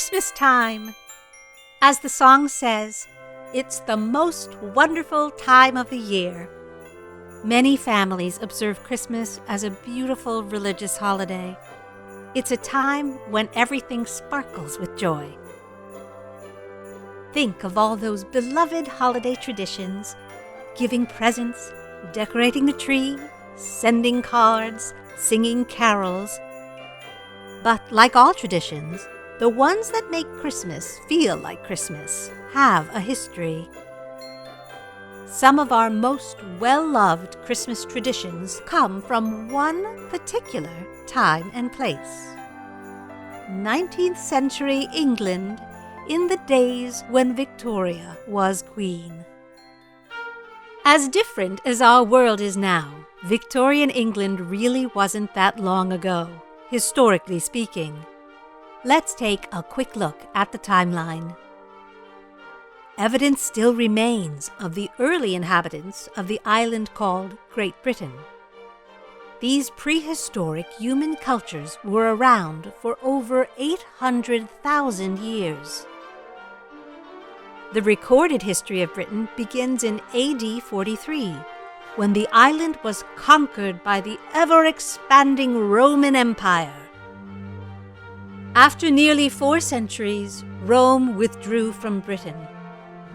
Christmas time. As the song says, it's the most wonderful time of the year. Many families observe Christmas as a beautiful religious holiday. It's a time when everything sparkles with joy. Think of all those beloved holiday traditions: giving presents, decorating the tree, sending cards, singing carols. But like all traditions, the ones that make Christmas feel like Christmas have a history. Some of our most well-loved Christmas traditions come from one particular time and place. 19th century England, in the days when Victoria was queen. As different as our world is now, Victorian England really wasn't that long ago, historically speaking. Let's take a quick look at the timeline. Evidence still remains of the early inhabitants of the island called Great Britain. These prehistoric human cultures were around for over 800,000 years. The recorded history of Britain begins in AD 43, when the island was conquered by the ever-expanding Roman Empire. After nearly 4 centuries, Rome withdrew from Britain.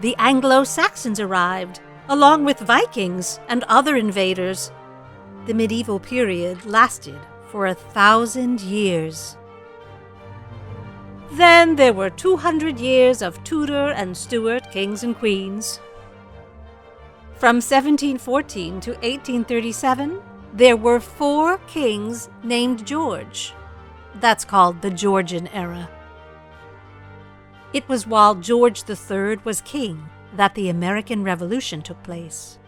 The Anglo-Saxons arrived, along with Vikings and other invaders. The medieval period lasted for 1,000 years. Then there were 200 years of Tudor and Stuart kings and queens. From 1714 to 1837, there were 4 kings named George. That's called the Georgian era. It was while George III was king that the American Revolution took place.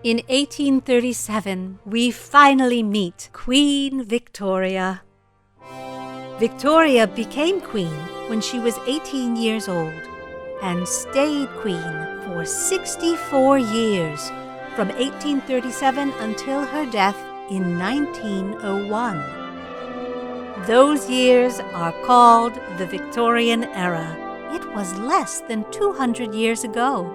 In 1837, we finally meet Queen Victoria. Victoria became queen when she was 18 years old and stayed queen for 64 years, from 1837 until her death in 1901. Those years are called the Victorian era. It was less than 200 years ago.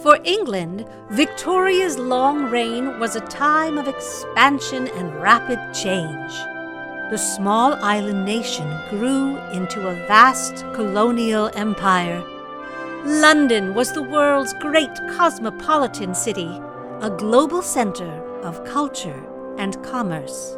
For England, Victoria's long reign was a time of expansion and rapid change. The small island nation grew into a vast colonial empire. London was the world's great cosmopolitan city, a global center of culture and commerce.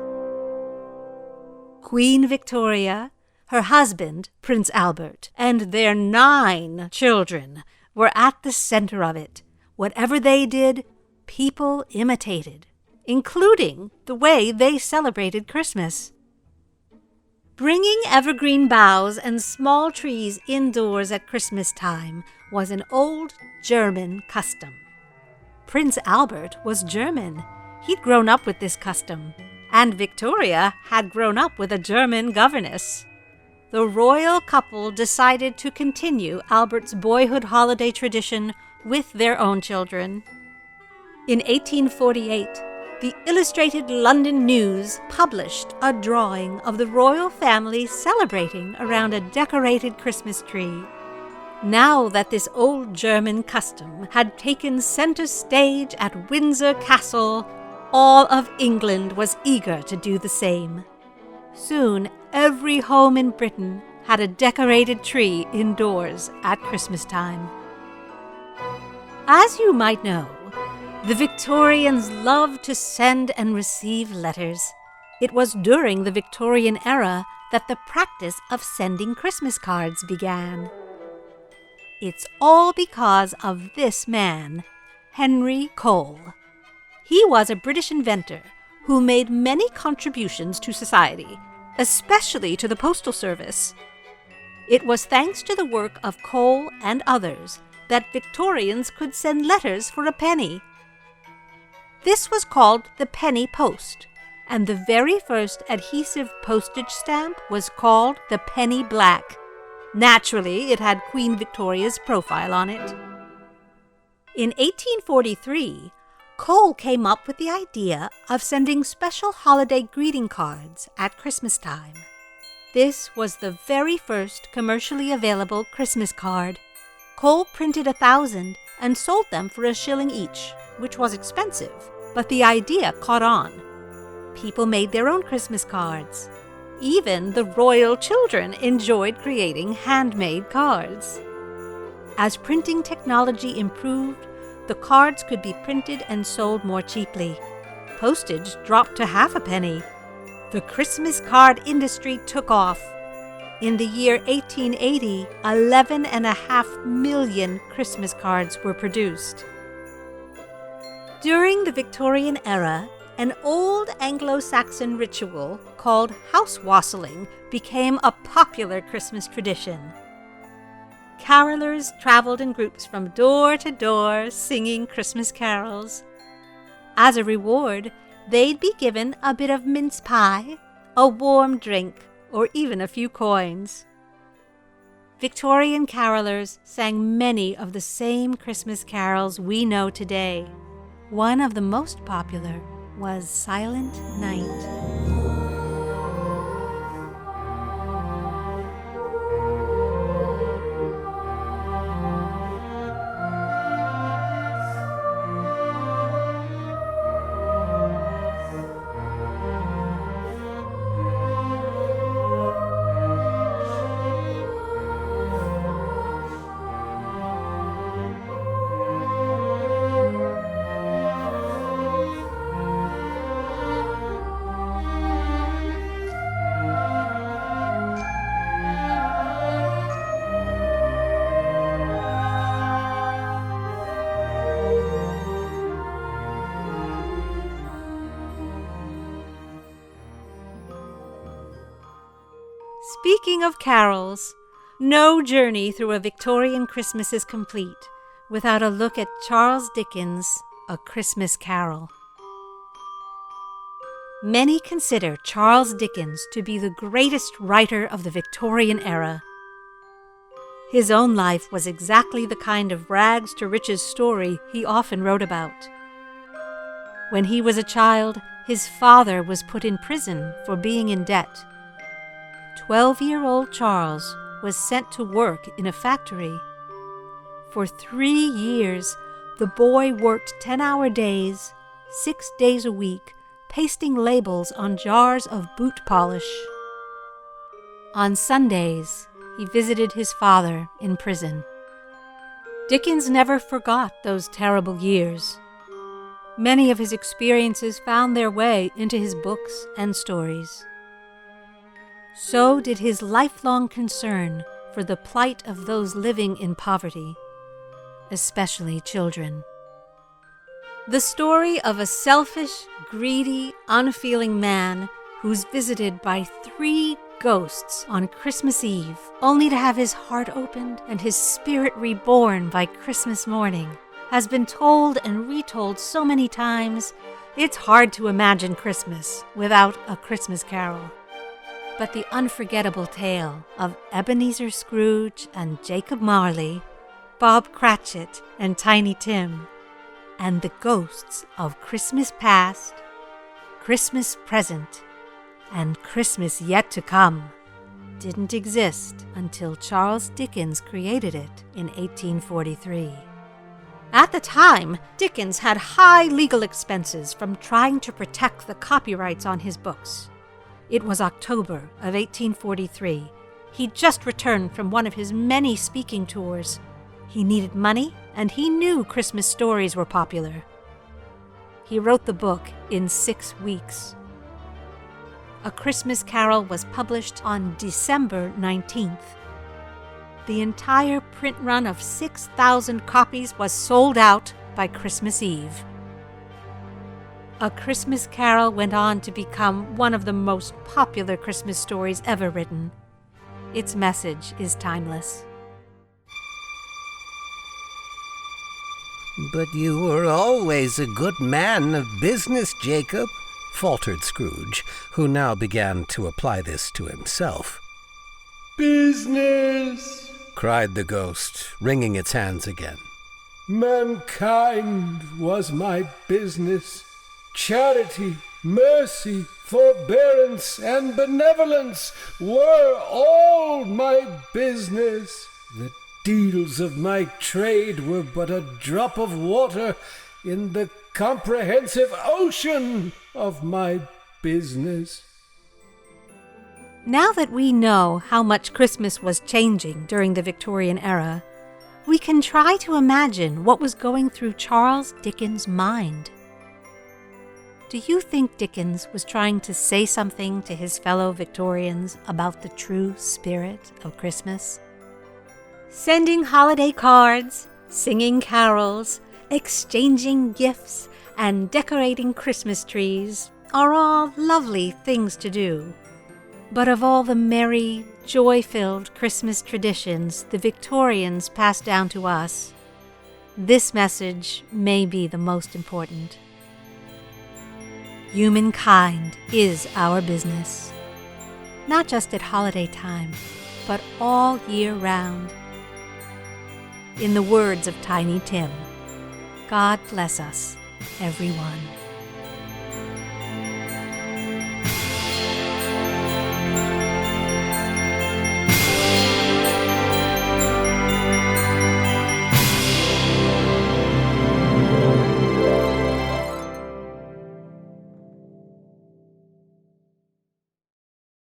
Queen Victoria, her husband, Prince Albert, and their 9 children were at the center of it. Whatever they did, people imitated, including the way they celebrated Christmas. Bringing evergreen boughs and small trees indoors at Christmas time was an old German custom. Prince Albert was German. He'd grown up with this custom, and Victoria had grown up with a German governess. The royal couple decided to continue Albert's boyhood holiday tradition with their own children. In 1848, the Illustrated London News published a drawing of the royal family celebrating around a decorated Christmas tree. Now that this old German custom had taken center stage at Windsor Castle, all of England was eager to do the same. Soon, every home in Britain had a decorated tree indoors at Christmas time. As you might know, the Victorians loved to send and receive letters. It was during the Victorian era that the practice of sending Christmas cards began. It's all because of this man, Henry Cole. He was a British inventor who made many contributions to society, especially to the postal service. It was thanks to the work of Cole and others that Victorians could send letters for a penny. This was called the penny post, and the very first adhesive postage stamp was called the penny black. Naturally, it had Queen Victoria's profile on it. In 1843, Cole came up with the idea of sending special holiday greeting cards at Christmas time. This was the very first commercially available Christmas card. Cole printed 1,000 and sold them for $1 each, which was expensive, but the idea caught on. People made their own Christmas cards. Even the royal children enjoyed creating handmade cards. As printing technology improved, the cards could be printed and sold more cheaply. Postage dropped to half a penny. The Christmas card industry took off. In the year 1880, 11.5 million Christmas cards were produced. During the Victorian era, an old Anglo-Saxon ritual called house wassailing became a popular Christmas tradition. Carolers traveled in groups from door to door singing Christmas carols. As a reward, they'd be given a bit of mince pie, a warm drink, or even a few coins. Victorian carolers sang many of the same Christmas carols we know today. One of the most popular was Silent Night. Speaking of carols, no journey through a Victorian Christmas is complete without a look at Charles Dickens' A Christmas Carol. Many consider Charles Dickens to be the greatest writer of the Victorian era. His own life was exactly the kind of rags-to-riches story he often wrote about. When he was a child, his father was put in prison for being in debt. 12-year-old Charles was sent to work in a factory. For 3 years, the boy worked 10-hour days, 6 days a week, pasting labels on jars of boot polish. On Sundays, he visited his father in prison. Dickens never forgot those terrible years. Many of his experiences found their way into his books and stories. So did his lifelong concern for the plight of those living in poverty, especially children. The story of a selfish, greedy, unfeeling man who's visited by 3 ghosts on Christmas Eve, only to have his heart opened and his spirit reborn by Christmas morning, has been told and retold so many times, it's hard to imagine Christmas without A Christmas Carol. But the unforgettable tale of Ebenezer Scrooge and Jacob Marley, Bob Cratchit and Tiny Tim, and the ghosts of Christmas past, Christmas present, and Christmas yet to come didn't exist until Charles Dickens created it in 1843. At the time, Dickens had high legal expenses from trying to protect the copyrights on his books. It was October of 1843. He'd just returned from one of his many speaking tours. He needed money, and he knew Christmas stories were popular. He wrote the book in 6 weeks. A Christmas Carol was published on December 19th. The entire print run of 6,000 copies was sold out by Christmas Eve. A Christmas Carol went on to become one of the most popular Christmas stories ever written. Its message is timeless. "But you were always a good man of business, Jacob," faltered Scrooge, who now began to apply this to himself. "Business!" cried the ghost, wringing its hands again. "Mankind was my business. Charity mercy, forbearance, and benevolence were all my business. The deals of my trade were but a drop of water in the comprehensive ocean of my business. Now that we know how much Christmas was changing during the Victorian era, we can try to imagine what was going through Charles Dickens' mind. Do you think Dickens was trying to say something to his fellow Victorians about the true spirit of Christmas? Sending holiday cards, singing carols, exchanging gifts, and decorating Christmas trees are all lovely things to do. But of all the merry, joy-filled Christmas traditions the Victorians passed down to us, this message may be the most important. Humankind is our business, not just at holiday time, but all year round. In the words of Tiny Tim, God bless us, everyone.